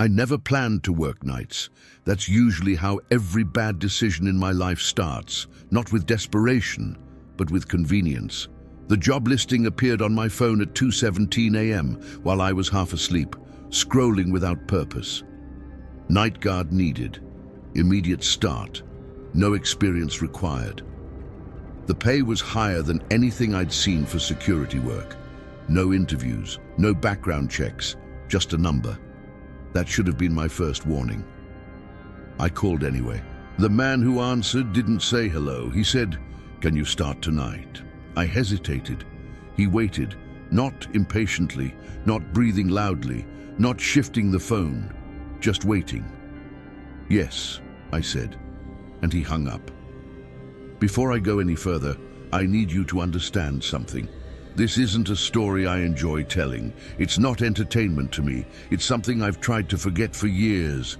I never planned to work nights. That's usually how every bad decision in my life starts, not with desperation, but with convenience. The job listing appeared on my phone at 2:17 a.m. while I was half asleep, scrolling without purpose. Night guard needed. Immediate start. No experience required. The pay was higher than anything I'd seen for security work. No interviews, no background checks, just a number. That should have been my first warning. I called anyway. The man who answered didn't say hello. He said, "Can you start tonight?" I hesitated. He waited, not impatiently, not breathing loudly, not shifting the phone, just waiting. "Yes," I said, and he hung up. Before I go any further, I need you to understand something. This isn't a story I enjoy telling. It's not entertainment to me. It's something I've tried to forget for years.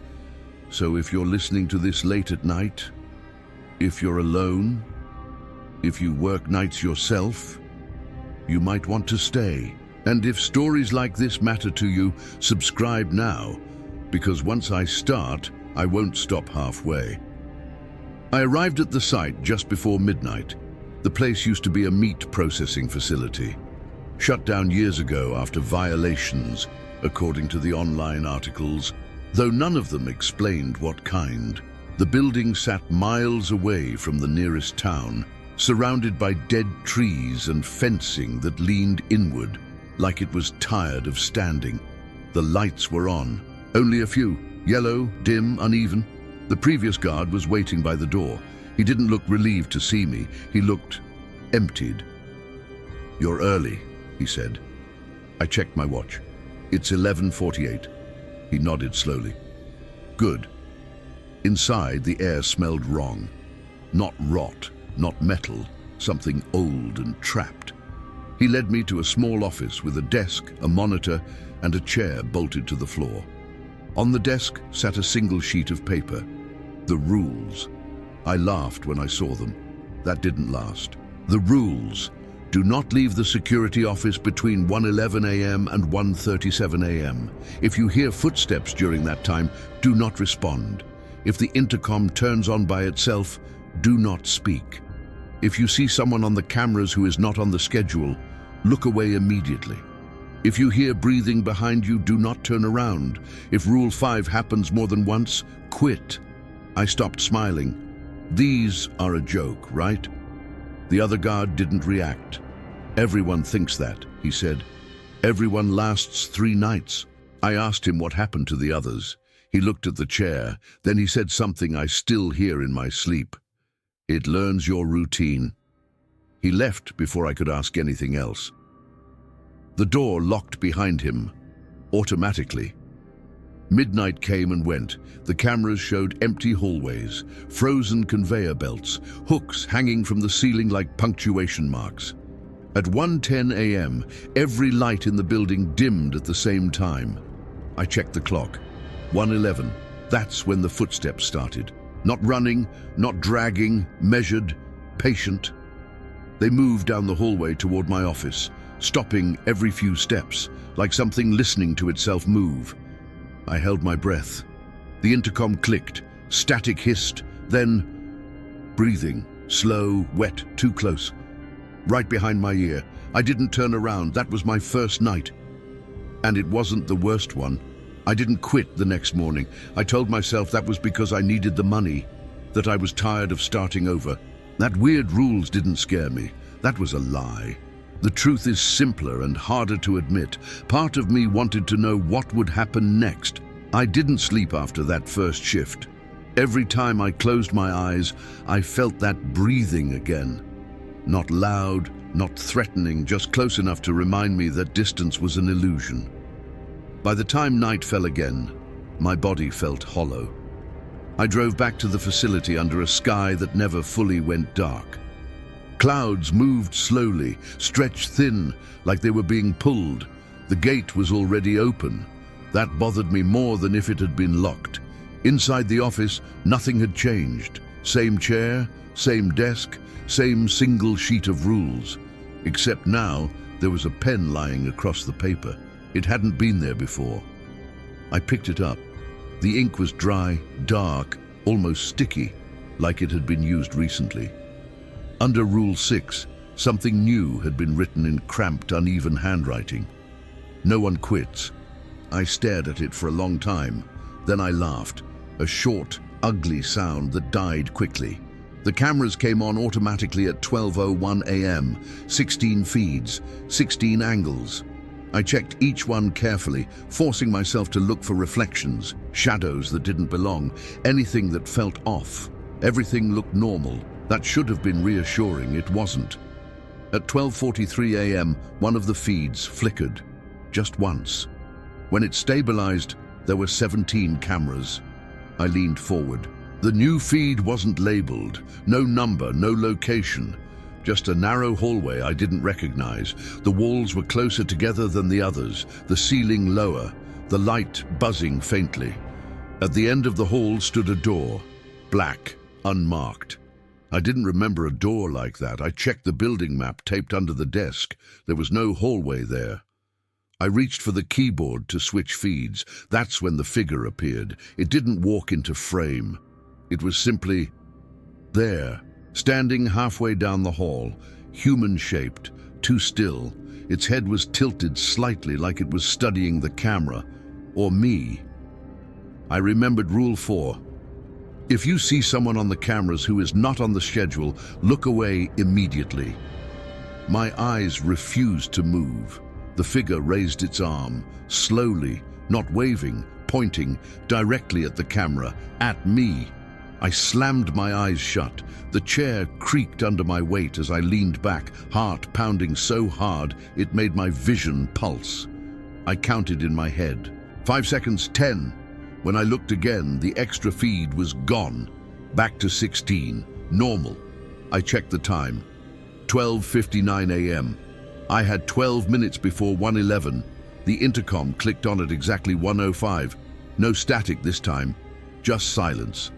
So if you're listening to this late at night, if you're alone, if you work nights yourself, you might want to stay. And if stories like this matter to you, subscribe now, because once I start, I won't stop halfway. I arrived at the site just before midnight. The place used to be a meat processing facility, shut down years ago after violations, according to the online articles, though none of them explained what kind. The building sat miles away from the nearest town, surrounded by dead trees and fencing that leaned inward, like it was tired of standing. The lights were on, only a few, yellow, dim, uneven. The previous guard was waiting by the door. He didn't look relieved to see me. He looked emptied. "You're early," he said. I checked my watch. "It's 11:48. He nodded slowly. "Good." Inside, the air smelled wrong. Not rot, not metal, something old and trapped. He led me to a small office with a desk, a monitor, and a chair bolted to the floor. On the desk sat a single sheet of paper. The rules. I laughed when I saw them. That didn't last. The rules. Do not leave the security office between 1:11 a.m. and 1:37 a.m. If you hear footsteps during that time, do not respond. If the intercom turns on by itself, do not speak. If you see someone on the cameras who is not on the schedule, look away immediately. If you hear breathing behind you, do not turn around. If Rule 5 happens more than once, quit. I stopped smiling. These are a joke, right? The other guard didn't react. "Everyone thinks that," he said. "Everyone lasts 3 nights. I asked him what happened to the others. He looked at the chair, then he said something I still hear in my sleep. "It learns your routine." He left before I could ask anything else. The door locked behind him, automatically. Midnight came and went. The cameras showed empty hallways, frozen conveyor belts, hooks hanging from the ceiling like punctuation marks. At 1:10 a.m., every light in the building dimmed at the same time. I checked the clock. 1:11. That's when the footsteps started. Not running, not dragging, measured, patient. They moved down the hallway toward my office, stopping every few steps, like something listening to itself move. I held my breath. The intercom clicked, static hissed, then breathing, slow, wet, too close. Right behind my ear. I didn't turn around. That was my first night. And it wasn't the worst one. I didn't quit the next morning. I told myself that was because I needed the money, that I was tired of starting over. That weird rules didn't scare me. That was a lie. The truth is simpler and harder to admit. Part of me wanted to know what would happen next. I didn't sleep after that first shift. Every time I closed my eyes, I felt that breathing again. Not loud, not threatening, just close enough to remind me that distance was an illusion. By the time night fell again, my body felt hollow. I drove back to the facility under a sky that never fully went dark. Clouds moved slowly, stretched thin, like they were being pulled. The gate was already open. That bothered me more than if it had been locked. Inside the office, nothing had changed. Same chair, same desk, same single sheet of rules. Except now, there was a pen lying across the paper. It hadn't been there before. I picked it up, The ink was dry, dark, almost sticky, like it had been used recently. Under Rule 6, something new had been written in cramped, uneven handwriting. No one quits. I stared at it for a long time. Then I laughed, a short, ugly sound that died quickly. The cameras came on automatically at 12:01 a.m., 16 feeds, 16 angles. I checked each one carefully, forcing myself to look for reflections, shadows that didn't belong, anything that felt off. Everything looked normal. That should have been reassuring. It wasn't. At 12:43 a.m., one of the feeds flickered, just once. When it stabilized, there were 17 cameras. I leaned forward. The new feed wasn't labeled, no number, no location. Just a narrow hallway I didn't recognize. The walls were closer together than the others, the ceiling lower, the light buzzing faintly. At the end of the hall stood a door, black, unmarked. I didn't remember a door like that. I checked the building map taped under the desk. There was no hallway there. I reached for the keyboard to switch feeds. That's when the figure appeared. It didn't walk into frame. It was simply there, standing halfway down the hall, human-shaped, too still. Its head was tilted slightly like it was studying the camera, or me. I remembered Rule 4. If you see someone on the cameras who is not on the schedule, look away immediately. My eyes refused to move. The figure raised its arm, slowly, not waving, pointing directly at the camera, at me. I slammed my eyes shut. The chair creaked under my weight as I leaned back, heart pounding so hard it made my vision pulse. I counted in my head. 5 seconds, 10. When I looked again, the extra feed was gone. Back to 16, normal. I checked the time. 12:59 a.m. I had 12 minutes before 1:11. The intercom clicked on at exactly 1:05. No static this time, just silence.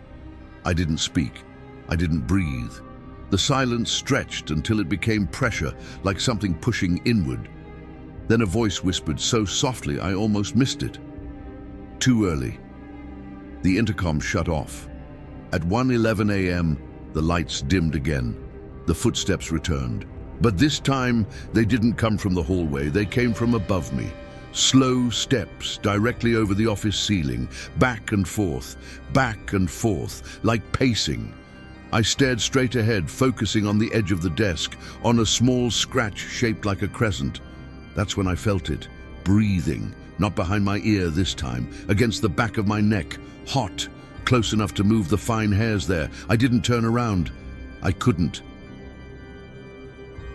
I didn't speak. I didn't breathe. The silence stretched until it became pressure, like something pushing inward. Then a voice whispered so softly I almost missed it. Too early. The intercom shut off. At 1:11 a.m., the lights dimmed again. The footsteps returned. But this time, they didn't come from the hallway. They came from above me. Slow steps directly over the office ceiling, back and forth, like pacing. I stared straight ahead, focusing on the edge of the desk, on a small scratch shaped like a crescent. That's when I felt it, breathing, not behind my ear this time, against the back of my neck, hot, close enough to move the fine hairs there. I didn't turn around. I couldn't.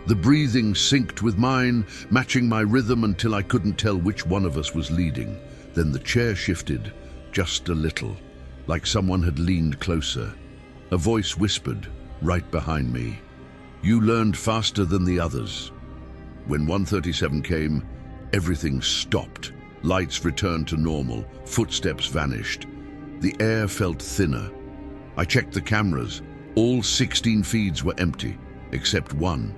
The breathing synced with mine, matching my rhythm until I couldn't tell which one of us was leading. Then the chair shifted, just a little, like someone had leaned closer. A voice whispered, right behind me, "You learned faster than the others." When 1:37 came, everything stopped. Lights returned to normal, footsteps vanished. The air felt thinner. I checked the cameras. All 16 feeds were empty, except one.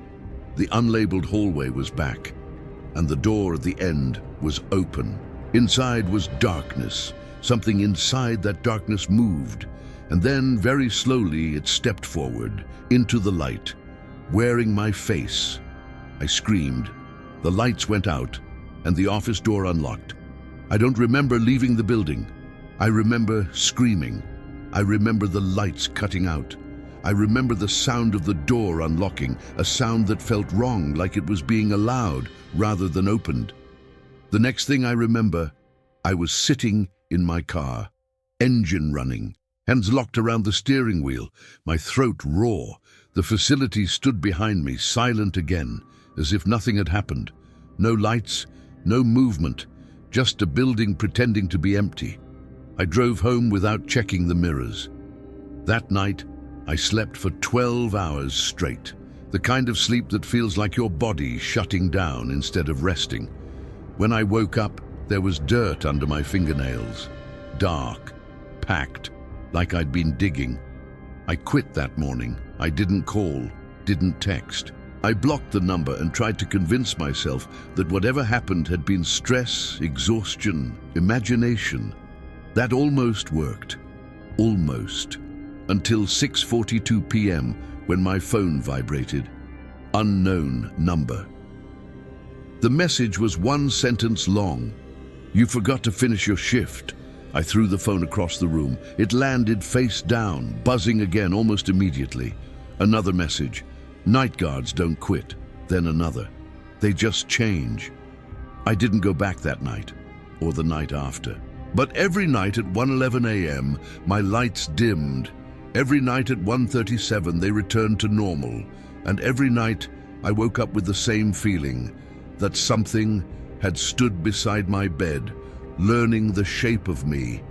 The unlabeled hallway was back, and the door at the end was open. Inside was darkness. Something inside that darkness moved, and then very slowly it stepped forward, into the light, wearing my face. I screamed. The lights went out, and the office door unlocked. I don't remember leaving the building. I remember screaming. I remember the lights cutting out. I remember the sound of the door unlocking, a sound that felt wrong, like it was being allowed rather than opened. The next thing I remember, I was sitting in my car, engine running, hands locked around the steering wheel, my throat raw. The facility stood behind me, silent again, as if nothing had happened. No lights, no movement, just a building pretending to be empty. I drove home without checking the mirrors. That night, I slept for 12 hours straight, the kind of sleep that feels like your body shutting down instead of resting. When I woke up, there was dirt under my fingernails, dark, packed, like I'd been digging. I quit that morning. I didn't call, didn't text. I blocked the number and tried to convince myself that whatever happened had been stress, exhaustion, imagination. That almost worked. Almost. Until 6:42 p.m. when my phone vibrated. Unknown number. The message was one sentence long. "You forgot to finish your shift." I threw the phone across the room. It landed face down, buzzing again almost immediately. Another message. "Night guards don't quit." Then another. "They just change." I didn't go back that night, or the night after. But every night at 1:11 a.m., my lights dimmed. Every night at 1:37, they returned to normal. And every night, I woke up with the same feeling, that something had stood beside my bed, learning the shape of me.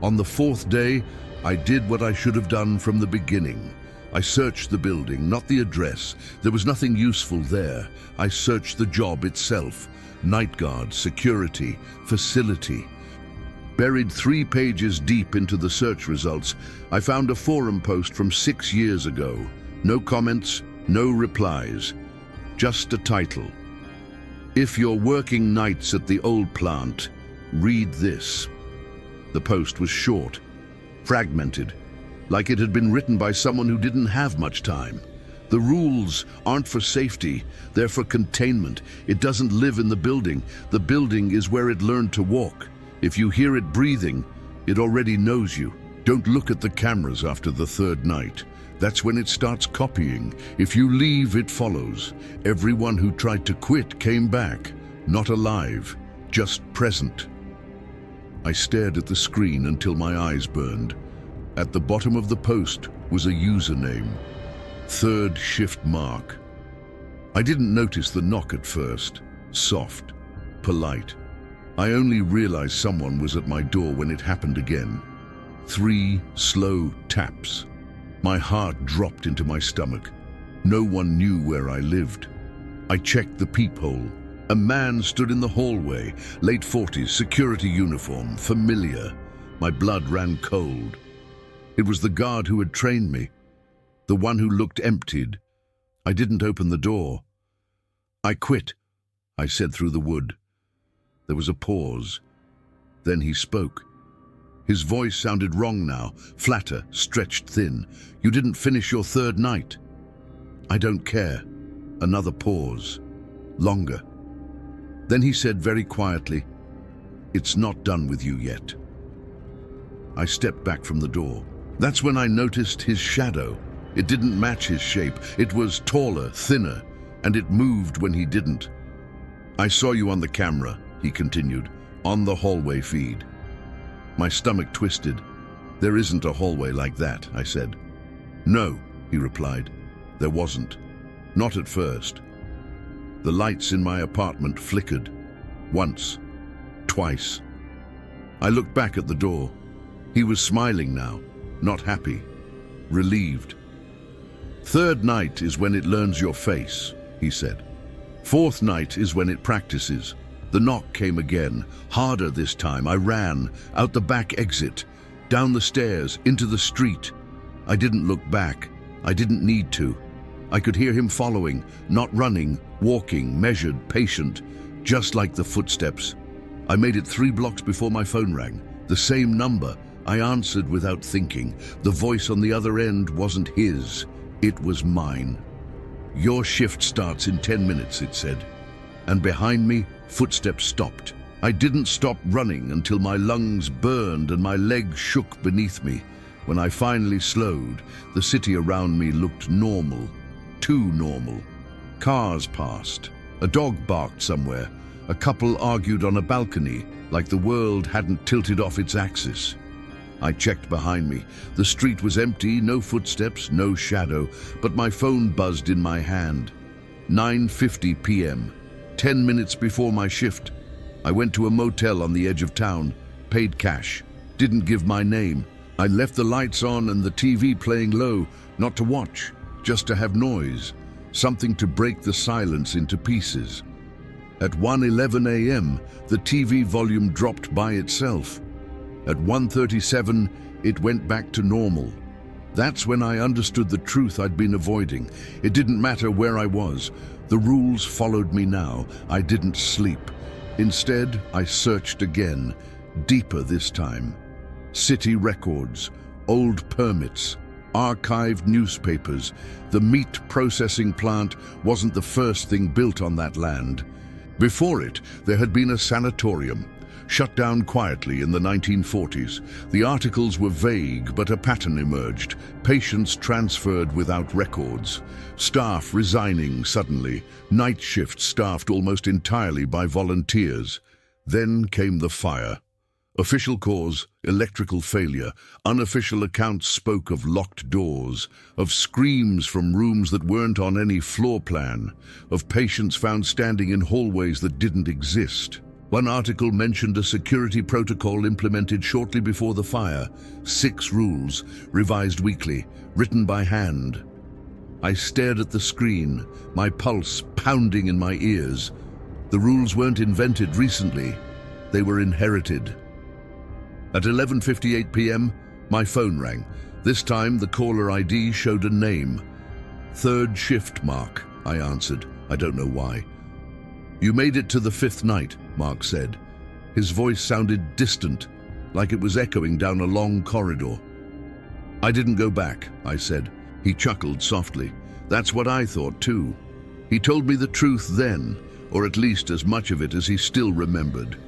On the fourth day, I did what I should have done from the beginning. I searched the building, not the address. There was nothing useful there. I searched the job itself. Night guard, security, facility. Buried 3 pages deep into the search results, I found a forum post from 6 years ago. No comments, no replies. Just a title. "If you're working nights at the old plant, read this." The post was short, fragmented, like it had been written by someone who didn't have much time. The rules aren't for safety, they're for containment. It doesn't live in the building. The building is where it learned to walk. If you hear it breathing, it already knows you. Don't look at the cameras after the 3rd night. That's when it starts copying. If you leave, it follows. Everyone who tried to quit came back, not alive, just present. I stared at the screen until my eyes burned. At the bottom of the post was a username. 3rd shift mark. I didn't notice the knock at first. Soft, polite. I only realized someone was at my door when it happened again. 3 slow taps. My heart dropped into my stomach. No one knew where I lived. I checked the peephole. A man stood in the hallway, late 40s, security uniform, familiar. My blood ran cold. It was the guard who had trained me, the one who looked emptied. I didn't open the door. "I quit," I said through the wood. There was a pause. Then he spoke. His voice sounded wrong now, flatter, stretched thin. "You didn't finish your 3rd night." "I don't care." Another pause. Longer. Then he said very quietly, "It's not done with you yet." I stepped back from the door. That's when I noticed his shadow. It didn't match his shape. It was taller, thinner, and it moved when he didn't. "I saw you on the camera," he continued, "on the hallway feed." My stomach twisted. "There isn't a hallway like that," I said. "No," he replied. "There wasn't. Not at first." The lights in my apartment flickered. Once. Twice. I looked back at the door. He was smiling now, not happy. Relieved. "3rd night is when it learns your face," he said. "4th night is when it practices." The knock came again, harder this time. I ran, out the back exit, down the stairs, into the street. I didn't look back. I didn't need to. I could hear him following, not running, walking, measured, patient, just like the footsteps. I made it 3 blocks before my phone rang. The same number. I answered without thinking. The voice on the other end wasn't his. It was mine. "Your shift starts in 10 minutes, it said. And behind me, footsteps stopped. I didn't stop running until my lungs burned and my legs shook beneath me. When I finally slowed, the city around me looked normal. Too normal. Cars passed. A dog barked somewhere. A couple argued on a balcony, like the world hadn't tilted off its axis. I checked behind me. The street was empty, no footsteps, no shadow, but my phone buzzed in my hand. 9:50 p.m. 10 minutes before my shift. I went to a motel on the edge of town, paid cash, didn't give my name. I left the lights on and the TV playing low, not to watch, just to have noise, something to break the silence into pieces. At 1:11 a.m., the TV volume dropped by itself. At 1:37, it went back to normal. That's when I understood the truth I'd been avoiding. It didn't matter where I was. The rules followed me now. I didn't sleep. Instead, I searched again, deeper this time. City records, old permits, archived newspapers. The meat processing plant wasn't the first thing built on that land. Before it, there had been a sanatorium, shut down quietly in the 1940s. The articles were vague, but a pattern emerged. Patients transferred without records. Staff resigning suddenly. Night shifts staffed almost entirely by volunteers. Then came the fire. Official cause, electrical failure. Unofficial accounts spoke of locked doors, of screams from rooms that weren't on any floor plan, of patients found standing in hallways that didn't exist. One article mentioned a security protocol implemented shortly before the fire. 6 rules, revised weekly, written by hand. I stared at the screen, my pulse pounding in my ears. The rules weren't invented recently, they were inherited. At 11:58 p.m., my phone rang. This time, the caller ID showed a name. "Third shift, Mark," I answered. I don't know why. "You made it to the 5th night," Mark said. His voice sounded distant, like it was echoing down a long corridor. "I didn't go back," I said. He chuckled softly. "That's what I thought too." He told me the truth then, or at least as much of it as he still remembered.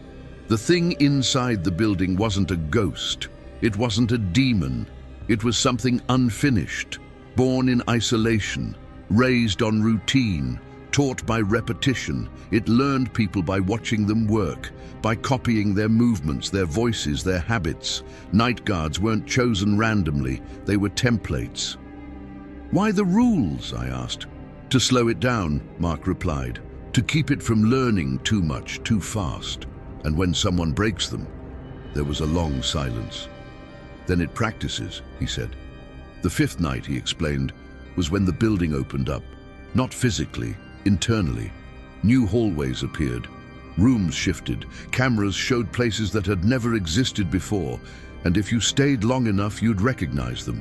The thing inside the building wasn't a ghost. It wasn't a demon. It was something unfinished, born in isolation, raised on routine, taught by repetition. It learned people by watching them work, by copying their movements, their voices, their habits. Night guards weren't chosen randomly. They were templates. "Why the rules?" I asked. "To slow it down," Mark replied. "To keep it from learning too much, too fast. And when someone breaks them," there was a long silence. "Then it practices," he said. The 5th night, he explained, was when the building opened up. Not physically, internally. New hallways appeared. Rooms shifted. Cameras showed places that had never existed before. And if you stayed long enough, you'd recognize them,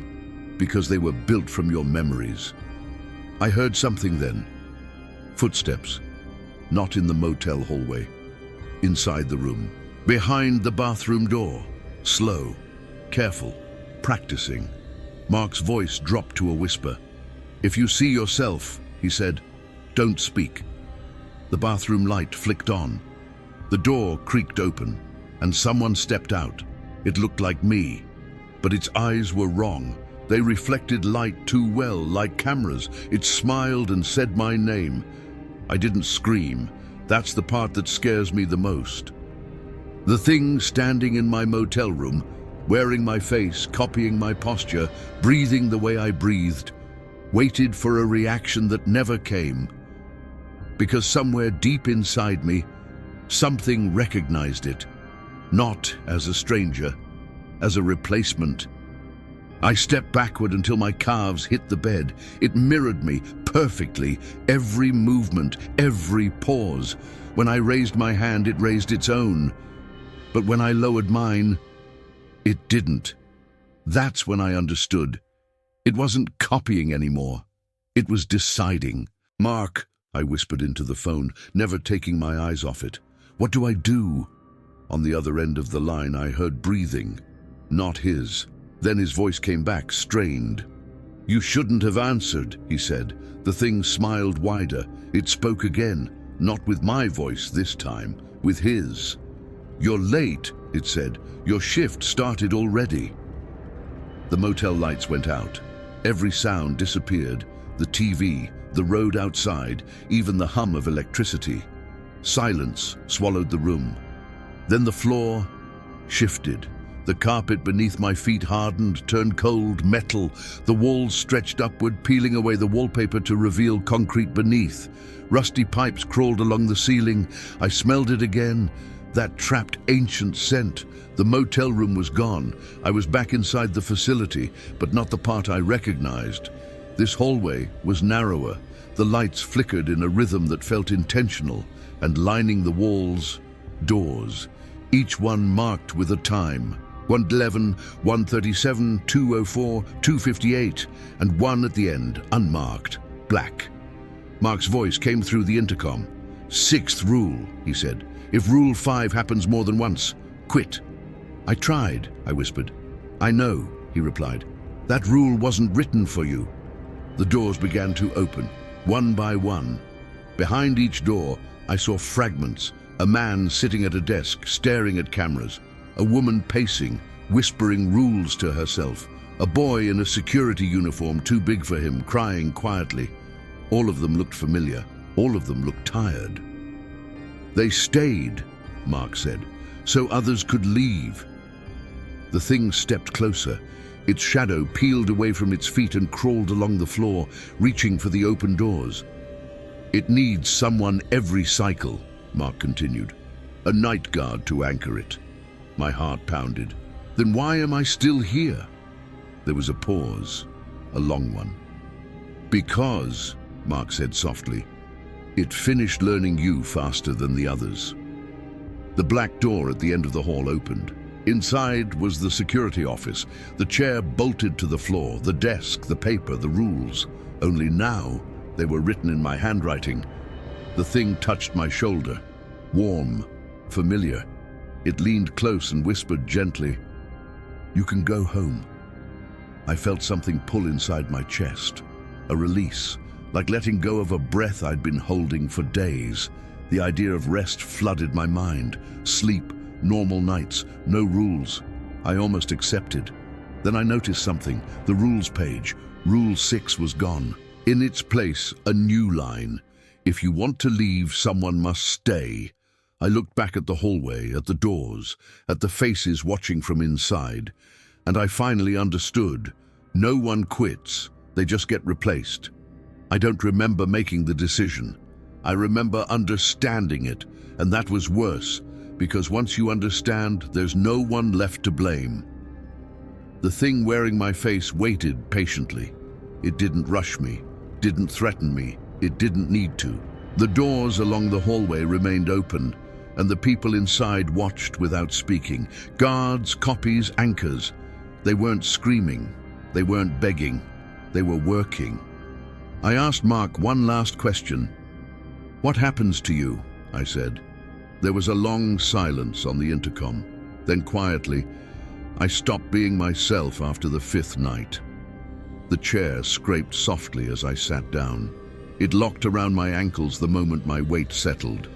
because they were built from your memories. I heard something then. Footsteps. Not in the motel hallway. Inside the room, behind the bathroom door, slow, careful, practicing. Mark's voice dropped to a whisper. "If you see yourself," he said, "don't speak." The bathroom light flicked on. The door creaked open, and someone stepped out. It looked like me, but its eyes were wrong. They reflected light too well, like cameras. It smiled and said my name. I didn't scream. That's the part that scares me the most. The thing standing in my motel room, wearing my face, copying my posture, breathing the way I breathed, waited for a reaction that never came. Because somewhere deep inside me, something recognized it, not as a stranger, as a replacement. I stepped backward until my calves hit the bed. It mirrored me perfectly, every movement, every pause. When I raised my hand, it raised its own. But when I lowered mine, it didn't. That's when I understood. It wasn't copying anymore. It was deciding. "Mark," I whispered into the phone, never taking my eyes off it. "What do I do?" On the other end of the line, I heard breathing, not his. Then his voice came back, strained. "You shouldn't have answered," he said. The thing smiled wider. It spoke again, not with my voice this time, with his. "You're late," it said. "Your shift started already." The motel lights went out. Every sound disappeared. The TV, the road outside, even the hum of electricity. Silence swallowed the room. Then the floor shifted. The carpet beneath my feet hardened, turned cold, metal. The walls stretched upward, peeling away the wallpaper to reveal concrete beneath. Rusty pipes crawled along the ceiling. I smelled it again, that trapped ancient scent. The motel room was gone. I was back inside the facility, but not the part I recognized. This hallway was narrower. The lights flickered in a rhythm that felt intentional, and lining the walls, doors, each one marked with a time. 1:11, 1:37, 2:04, 2:58, and one at the end, unmarked, black. Mark's voice came through the intercom. "6th rule," he said. "If Rule 5 happens more than once, quit." "I tried," I whispered. "I know," he replied. "That rule wasn't written for you." The doors began to open, one by one. Behind each door, I saw fragments, a man sitting at a desk, staring at cameras, a woman pacing, whispering rules to herself, a boy in a security uniform too big for him, crying quietly. All of them looked familiar. All of them looked tired. "They stayed," Mark said, "so others could leave." The thing stepped closer. Its shadow peeled away from its feet and crawled along the floor, reaching for the open doors. "It needs someone every cycle," Mark continued. "A night guard to anchor it." My heart pounded. "Then why am I still here?" There was a pause, a long one. "Because," Mark said softly, "it finished learning you faster than the others." The black door at the end of the hall opened. Inside was the security office, the chair bolted to the floor, the desk, the paper, the rules. Only now they were written in my handwriting. The thing touched my shoulder, warm, familiar. It leaned close and whispered gently, "You can go home." I felt something pull inside my chest, a release, like letting go of a breath I'd been holding for days. The idea of rest flooded my mind. Sleep, normal nights, no rules. I almost accepted. Then I noticed something. The rules page, Rule 6, was gone. In its place, a new line. "If you want to leave, someone must stay." I looked back at the hallway, at the doors, at the faces watching from inside, and I finally understood. No one quits. They just get replaced. I don't remember making the decision. I remember understanding it, and that was worse, because once you understand, there's no one left to blame. The thing wearing my face waited patiently. It didn't rush me, didn't threaten me, it didn't need to. The doors along the hallway remained open, and the people inside watched without speaking. Guards, copies, anchors. They weren't screaming, they weren't begging, they were working. I asked Mark one last question. "What happens to you?" I said. There was a long silence on the intercom. Then quietly, I stopped being myself after the 5th night. The chair scraped softly as I sat down. It locked around my ankles the moment my weight settled.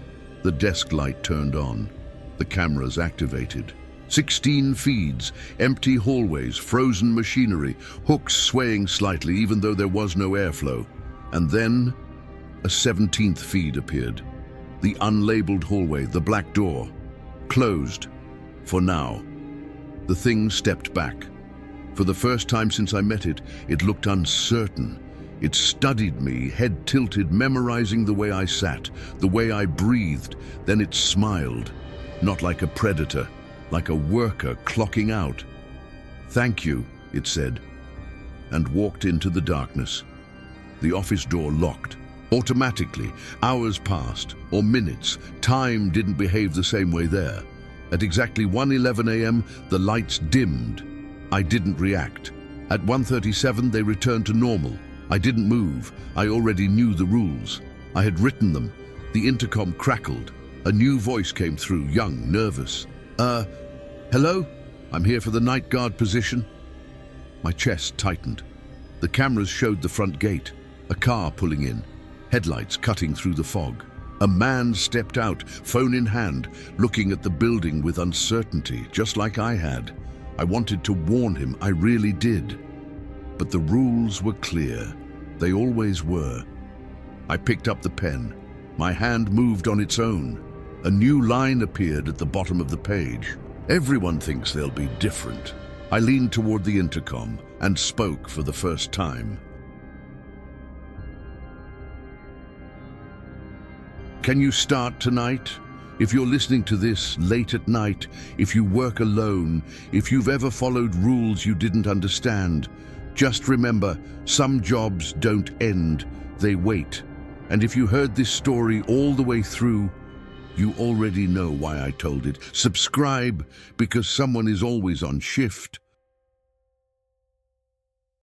The desk light turned on. The cameras activated. 16 feeds, empty hallways, frozen machinery, hooks swaying slightly even though there was no airflow. And then a 17th feed appeared. The unlabeled hallway, the black door. Closed. For now. The thing stepped back. For the first time since I met it, it looked uncertain. It studied me, head tilted, memorizing the way I sat, the way I breathed. Then it smiled. Not like a predator, like a worker clocking out. "Thank you," it said, and walked into the darkness. The office door locked. Automatically, hours passed, or minutes. Time didn't behave the same way there. At exactly 1:11 a.m., the lights dimmed. I didn't react. At 1:37, they returned to normal. I didn't move. I already knew the rules. I had written them. The intercom crackled. A new voice came through, young, nervous. Hello? I'm here for the night guard position." My chest tightened. The cameras showed the front gate, a car pulling in, headlights cutting through the fog. A man stepped out, phone in hand, looking at the building with uncertainty, just like I had. I wanted to warn him, I really did. But the rules were clear. They always were. I picked up the pen. My hand moved on its own. A new line appeared at the bottom of the page. "Everyone thinks they'll be different." I leaned toward the intercom and spoke for the first time. "Can you start tonight? If you're listening to this late at night, if you work alone, if you've ever followed rules you didn't understand, just remember, some jobs don't end, they wait. And if you heard this story all the way through, you already know why I told it. Subscribe, because someone is always on shift.